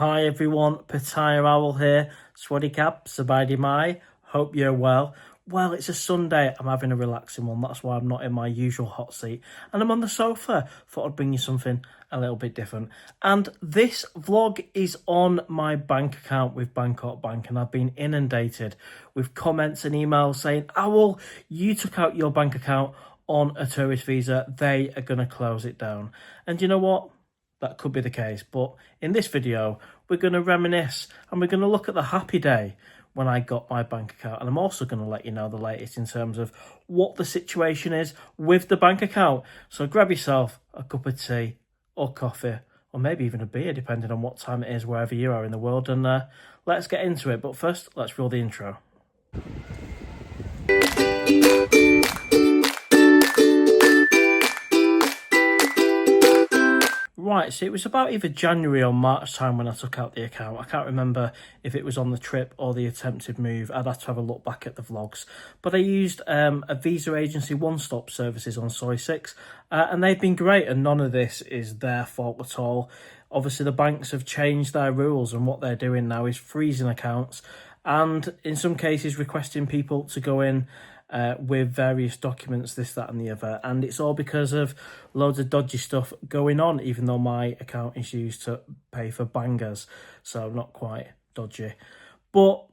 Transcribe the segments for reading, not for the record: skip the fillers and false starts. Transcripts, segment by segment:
Hi everyone, PATTAYA Owl here. Swaddy Cap, Sabadi Mai. Hope you're well. Well, it's a Sunday. I'm having a relaxing one. That's why I'm not in my usual hot seat. And I'm on the sofa. Thought I'd bring you something a little bit different. And this vlog is on my bank account with Bangkok Bank. And I've been inundated with comments and emails saying, Owl, you took out your bank account on a tourist visa. They are going to close it down. And you know what? That could be the case, but in this video, we're going to reminisce and we're going to look at the happy day when I got my bank account. And I'm also going to let you know the latest in terms of what the situation is with the bank account. So grab yourself a cup of tea or coffee, or maybe even a beer, depending on what time it is wherever you are in the world. And let's get into it. But first, let's roll the intro. Right, so it was about either January or March time when I took out the account. I can't remember if it was on the trip or the attempted move. I'd have to have a look back at the vlogs. But I used a visa agency one-stop services on Soy 6, and they've been great, and none of this is their fault at all. Obviously, the banks have changed their rules, and what they're doing now is freezing accounts, and in some cases requesting people to go in with various documents, this, that and the other. And it's all because of loads of dodgy stuff going on, even though my account is used to pay for bangers. So not quite dodgy. But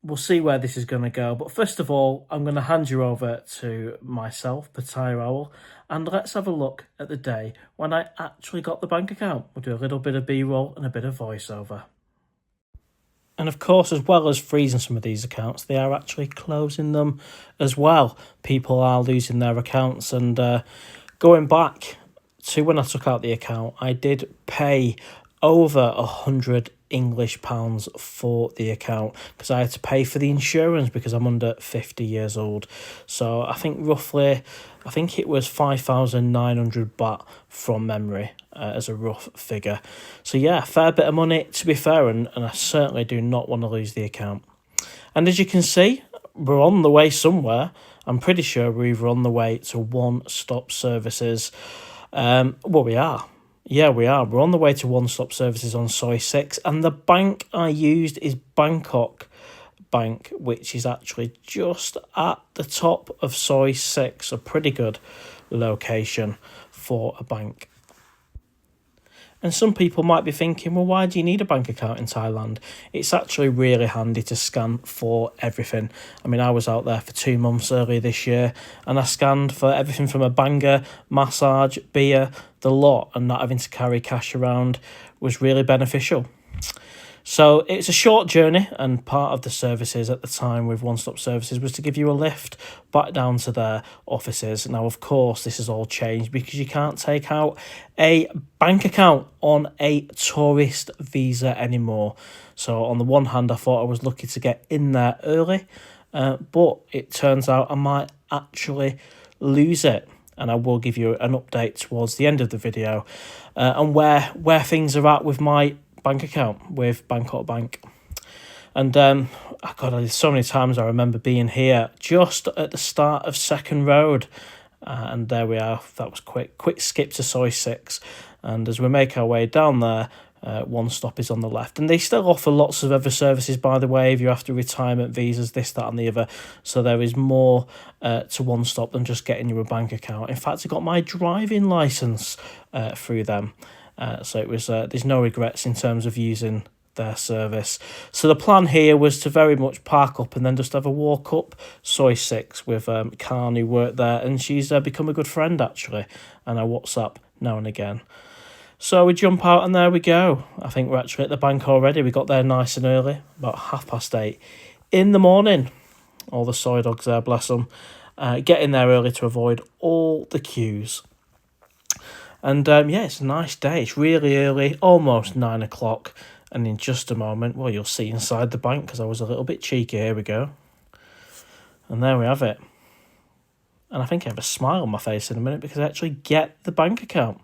we'll see where this is going to go. But first of all, I'm going to hand you over to myself, PATTAYA Owl, and let's have a look at the day when I actually got the bank account. We'll do a little bit of B-roll and a bit of voiceover. And of course, as well as freezing some of these accounts, they are actually closing them as well. People are losing their accounts. And going back to when I took out the account, I did pay over £100 English for the account because I had to pay for the insurance because I'm under 50 years old. So I think roughly, it was 5,900 baht from memory as a rough figure. So yeah, fair bit of money to be fair, and I certainly do not want to lose the account. And as you can see, we're on the way somewhere. I'm pretty sure we're either on the way to one-stop services. Well, we are. Yeah, we are. We're on the way to one-stop services on Soy 6. And the bank I used is Bangkok Bank, which is actually just at the top of Soy 6. A pretty good location for a bank. And some people might be thinking, well, why do you need a bank account in Thailand? It's actually really handy to scan for everything. I mean, I was out there for 2 months earlier this year, and I scanned for everything from a banger, massage, beer, the lot, and not having to carry cash around was really beneficial. So it's a short journey, and part of the services at the time with one-stop services was to give you a lift back down to their offices. Now, of course, this has all changed because you can't take out a bank account on a tourist visa anymore. So on the one hand, I thought I was lucky to get in there early, but it turns out I might actually lose it. And I will give you an update towards the end of the video and where things are at with my bank account with Bangkok Bank. And God, there's so many times I remember being here just at the start of Second Road, and there we are. That was quick skip to Soy 6, and as we make our way down there, one stop is on the left, and they still offer lots of other services, by the way, if you're after retirement visas, this, that and the other. So there is more to one stop than just getting you a bank account. In fact, I got my driving license through them. So it was there's no regrets in terms of using their service. So the plan here was to very much park up and then just have a walk up Soy 6 with Khan, who worked there, and she's become a good friend actually, and I WhatsApp now and again. So we jump out and there we go. I think we're actually at the bank already. We got there nice and early, about 8:30 in the morning. All the soy dogs there, bless them. Getting there early to avoid all the queues. And yeah, it's a nice day. It's really early, almost 9 o'clock. And in just a moment, well, you'll see inside the bank because I was a little bit cheeky. Here we go. And there we have it. And I think I have a smile on my face in a minute because I actually get the bank account.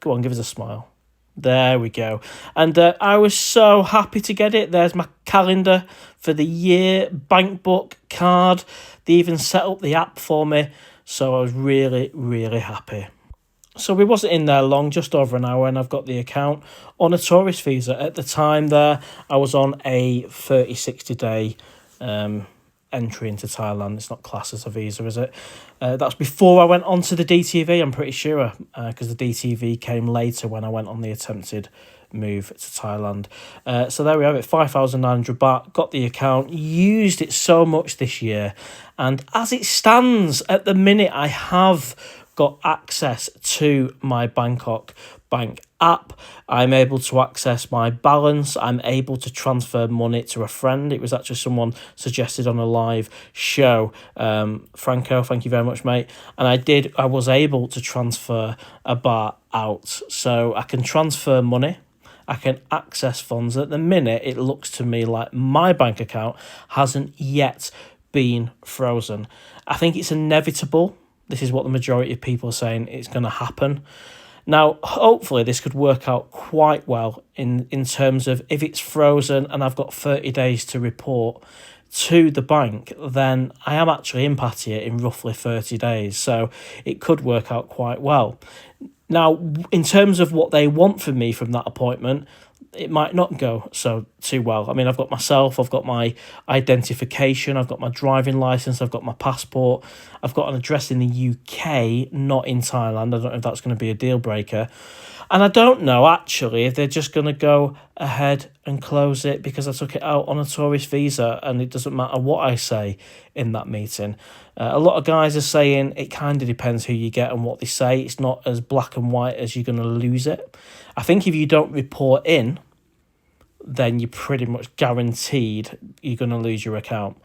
Go on, give us a smile. There we go. And I was so happy to get it. There's my calendar for the year, bank book, card. They even set up the app for me. So I was really, really happy. So we wasn't in there long, just over an hour, and I've got the account on a tourist visa. At the time there, I was on a 30, 60-day entry into Thailand. It's not classed as a visa, is it? That's before I went on to the DTV, I'm pretty sure, because the DTV came later when I went on the attempted move to Thailand. So there we have it, 5,900 baht, got the account, used it so much this year, and as it stands at the minute, I have got access to my Bangkok Bank app. I'm able to access my balance. I'm able to transfer money to a friend. It was actually someone suggested on a live show. Franco, thank you very much, mate. And I was able to transfer a baht out. So I can transfer money. I can access funds. At the minute, it looks to me like my bank account hasn't yet been frozen. I think it's inevitable. This is what the majority of people are saying it's going to happen. Now, hopefully this could work out quite well in terms of if it's frozen and I've got 30 days to report to the bank, then I am actually in Pattaya in roughly 30 days. So it could work out quite well. Now, in terms of what they want from me from that appointment, it might not go too well. I mean, I've got myself, I've got my identification, I've got my driving license, I've got my passport, I've got an address in the UK, not in Thailand. I don't know if that's going to be a deal breaker. And I don't know, actually, if they're just going to go ahead and close it because I took it out on a tourist visa and it doesn't matter what I say in that meeting. A lot of guys are saying it kind of depends who you get and what they say. It's not as black and white as you're going to lose it. I think if you don't report in, then you're pretty much guaranteed you're going to lose your account.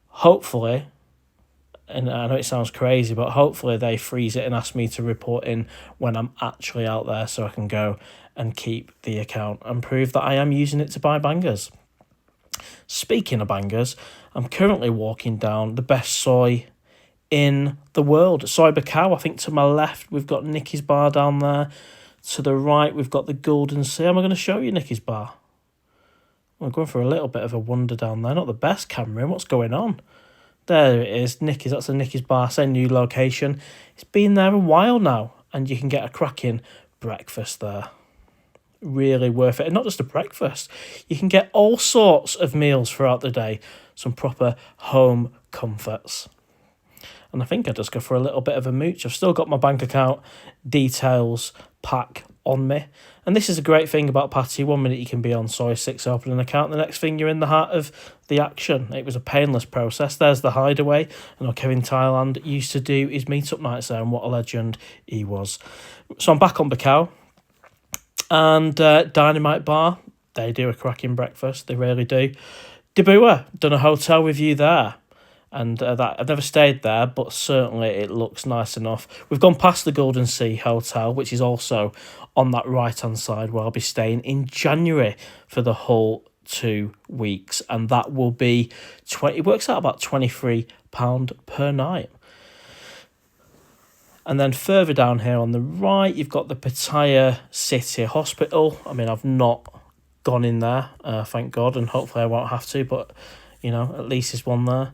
Hopefully, and I know it sounds crazy, but hopefully they freeze it and ask me to report in when I'm actually out there so I can go and keep the account and prove that I am using it to buy bangers. Speaking of bangers, I'm currently walking down the best soy in the world, Soy Bacau. I think to my left we've got Nicky's Bar down there. To the right we've got the Golden Sea. Am I going to show you Nicky's Bar? I'm going for a little bit of a wander down there. Not the best camera. What's going on? There it is, Nicky's. That's the Nicky's Bar. Same new location. It's been there a while now, and you can get a cracking breakfast there. Really worth it. And not just a breakfast. You can get all sorts of meals throughout the day. Some proper home comforts. And I think I just go for a little bit of a mooch. I've still got my bank account details pack on me. And this is a great thing about Pattaya. 1 minute you can be on Soy 6 opening an account, the next thing you're in the heart of the action. It was a painless process. There's the hideaway. And what Kevin Thailand used to do is meet up nights there, and what a legend he was. So I'm back on Bacau. And Dynamite Bar, they do a cracking breakfast. They really do. Dibua, done a hotel review there. And that I've never stayed there, but certainly it looks nice enough. We've gone past the Golden Sea Hotel, which is also on that right-hand side where I'll be staying in January for the whole 2 weeks. And that will be, it works out about £23 per night. And then further down here on the right, you've got the Pattaya City Hospital. I mean, I've not gone in there, thank God, and hopefully I won't have to, but, you know, at least there's one there.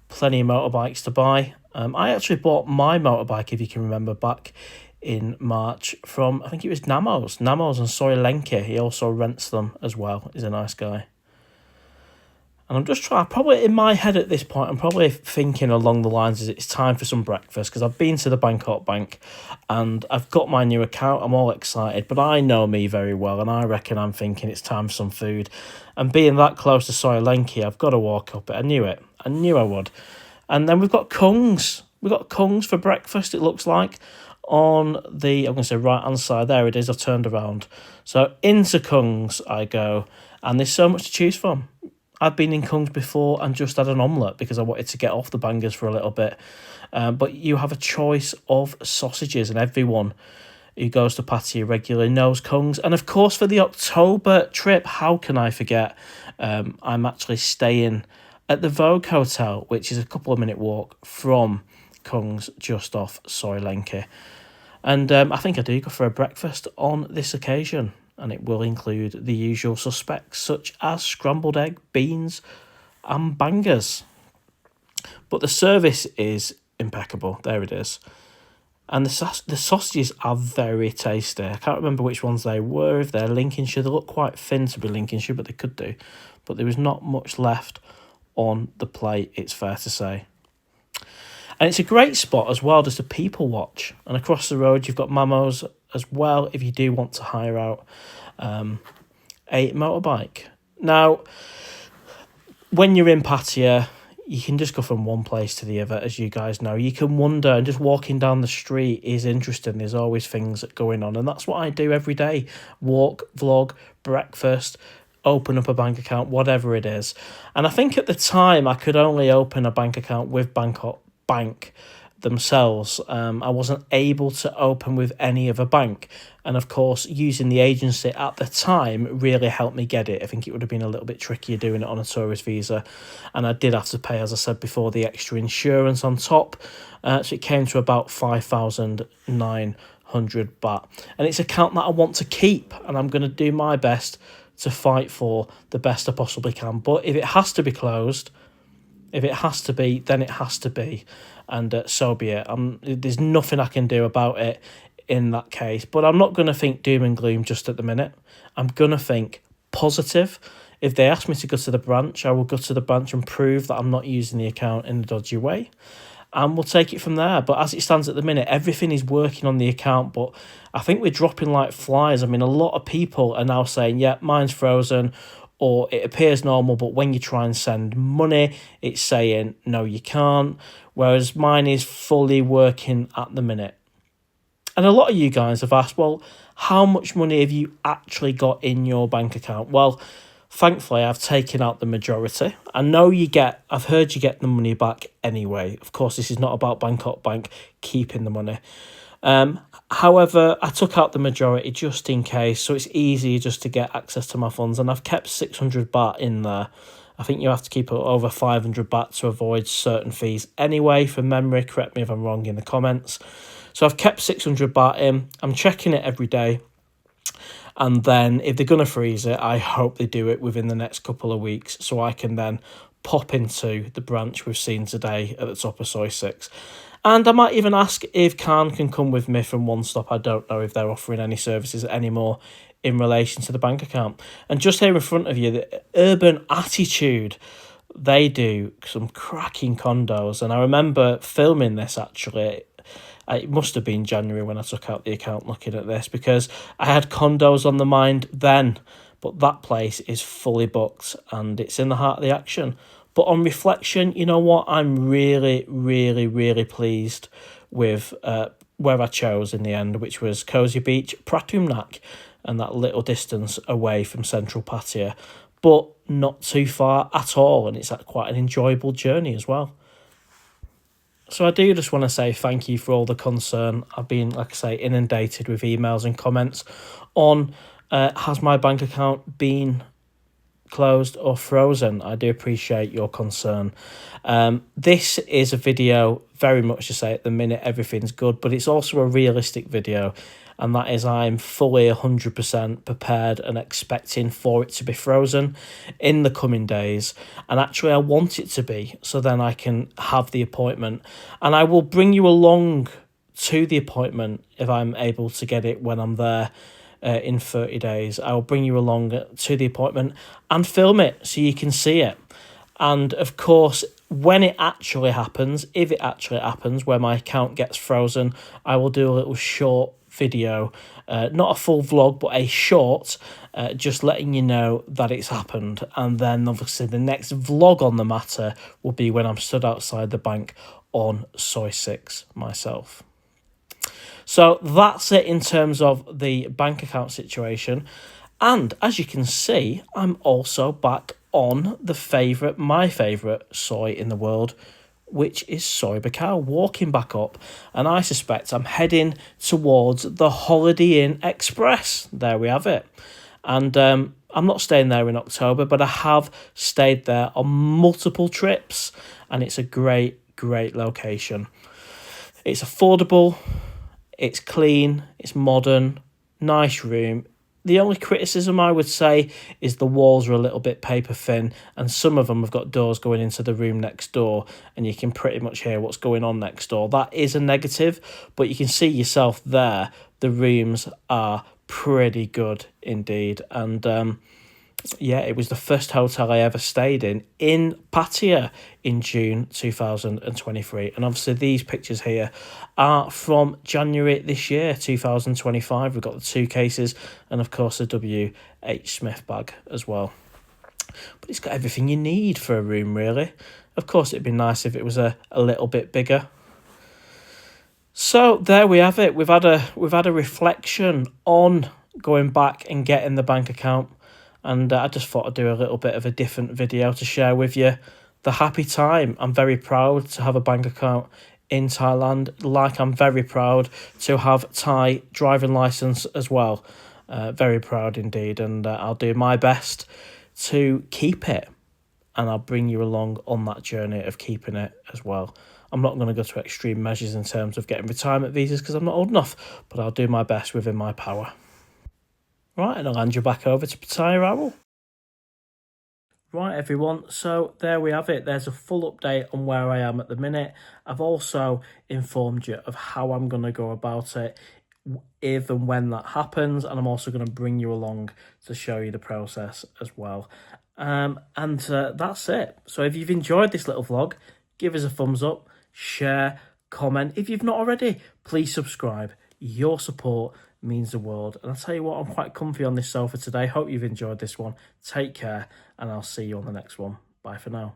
Plenty of motorbikes to buy. I actually bought my motorbike, if you can remember, back in March from, I think it was Namos and Soy Lenke. He also rents them as well. He's a nice guy. And I'm just trying, probably in my head at this point, I'm probably thinking along the lines of it's time for some breakfast, because I've been to the Bangkok Bank and I've got my new account. I'm all excited, but I know me very well, and I reckon I'm thinking it's time for some food. And being that close to Soy Lenke, I've got to walk up it. I knew it. I knew I would. And then we've got Kungs. We've got Kungs for breakfast, it looks like, on the, I'm going to say right-hand side. There it is. I've turned around. So into Kungs I go, and there's so much to choose from. I've been in Kungs before and just had an omelette because I wanted to get off the bangers for a little bit. But you have a choice of sausages, and everyone who goes to Pattaya regularly knows Kungs. And of course, for the October trip, how can I forget? I'm actually staying at the Vogue Hotel, which is a couple of minute walk from Kungs, just off Soy Lenke. And I think I do go for a breakfast on this occasion. And it will include the usual suspects, such as scrambled egg, beans, and bangers. But the service is impeccable. There it is. And the sausages are very tasty. I can't remember which ones they were. If they're Lincolnshire, they look quite thin to be Lincolnshire, but they could do. But there was not much left on the plate, it's fair to say. And it's a great spot as well, just a people watch. And across the road, you've got Mamos as well, if you do want to hire out a motorbike. Now, when you're in Pattaya, you can just go from one place to the other, as you guys know. You can wander, and just walking down the street is interesting. There's always things going on, and that's what I do every day. Walk, vlog, breakfast, open up a bank account, whatever it is. And I think at the time I could only open a bank account with Bangkok Bank themselves. I wasn't able to open with any other bank, and of course using the agency at the time really helped me get it. I think it would have been a little bit trickier doing it on a tourist visa, and I did have to pay, as I said before, the extra insurance on top, so it came to about 5,900 baht, and it's an account that I want to keep, and I'm going to do my best to fight for the best I possibly can. But if it has to be closed, if it has to be, then it has to be, and so be it. There's nothing I can do about it in that case, but I'm not going to think doom and gloom just at the minute. I'm going to think positive. If they ask me to go to the branch, I will go to the branch and prove that I'm not using the account in a dodgy way, and we'll take it from there. But as it stands at the minute, everything is working on the account, but I think we're dropping like flies. I mean, a lot of people are now saying, yeah, mine's frozen, or it appears normal, but when you try and send money, it's saying, no, you can't, whereas mine is fully working at the minute. And a lot of you guys have asked, well, how much money have you actually got in your bank account? Well, thankfully, I've taken out the majority. I've heard you get the money back anyway. Of course, this is not about Bangkok Bank keeping the money. However, I took out the majority just in case, so it's easier just to get access to my funds, and I've kept 600 baht in there. I think you have to keep over 500 baht to avoid certain fees anyway, from memory. Correct me if I'm wrong in the comments. So I've kept 600 baht in. I'm checking it every day. And then if they're going to freeze it, I hope they do it within the next couple of weeks, so I can then pop into the branch we've seen today at the top of Soy 6. And I might even ask if Khan can come with me from One Stop. I don't know if they're offering any services anymore in relation to the bank account. And just here in front of you, the Urban Attitude, they do some cracking condos. And I remember filming this, actually. It must have been January when I took out the account looking at this, because I had condos on the mind then. But that place is fully booked and it's in the heart of the action. But on reflection, you know what? I'm really, really, really pleased with where I chose in the end, which was Cozy Beach, Pratumnak, and that little distance away from central Pattaya, but not too far at all, and it's quite an enjoyable journey as well. So I do just want to say thank you for all the concern. I've been, like I say, inundated with emails and comments on has my bank account been closed or frozen. I do appreciate your concern. This is a video very much to say at the minute everything's good, but it's also a realistic video, and that is I'm fully 100% prepared and expecting for it to be frozen in the coming days. And actually I want it to be, so then I can have the appointment, and I will bring you along to the appointment if I'm able to get it when I'm there. In 30 days, I will bring you along to the appointment and film it so you can see it. And of course, when it actually happens, if it actually happens, where my account gets frozen, I will do a little short video, not a full vlog, but a short, just letting you know that it's happened. And then obviously the next vlog on the matter will be when I'm stood outside the bank on Soy 6 myself. So that's it in terms of the bank account situation. And as you can see, I'm also back on my favourite soy in the world, which is Soy Buakhao, walking back up. And I suspect I'm heading towards the Holiday Inn Express. There we have it. And I'm not staying there in October, but I have stayed there on multiple trips. And it's a great, great location. It's affordable. It's clean, it's modern, nice room, The only criticism I would say is the walls are a little bit paper thin, and some of them have got doors going into the room next door, and you can pretty much hear what's going on next door. That is a negative, but you can see yourself there. The rooms are pretty good indeed, and yeah, it was the first hotel I ever stayed in Pattaya in June 2023. And obviously these pictures here are from January this year, 2025. We've got the 2 cases and, of course, the W.H. Smith bag as well. But it's got everything you need for a room, really. Of course, it'd be nice if it was a little bit bigger. So there we have it. We've had a reflection on going back and getting the bank account. And I just thought I'd do a little bit of a different video to share with you the happy time. I'm very proud to have a bank account in Thailand, like I'm very proud to have Thai driving licence as well. Very proud indeed, and I'll do my best to keep it. And I'll bring you along on that journey of keeping it as well. I'm not going to go to extreme measures in terms of getting retirement visas because I'm not old enough, but I'll do my best within my power. Right, and I'll hand you back over to Pattaya Owl. Right, everyone, so there we have it. There's a full update on where I am at the minute. I've also informed you of how I'm going to go about it, if and when that happens, and I'm also going to bring you along to show you the process as well. And that's it. So if you've enjoyed this little vlog, give us a thumbs up, share, comment. If you've not already, please subscribe. Your support means the world. And I'll tell you what, I'm quite comfy on this sofa today. Hope you've enjoyed this one. Take care, and I'll see you on the next one. Bye for now.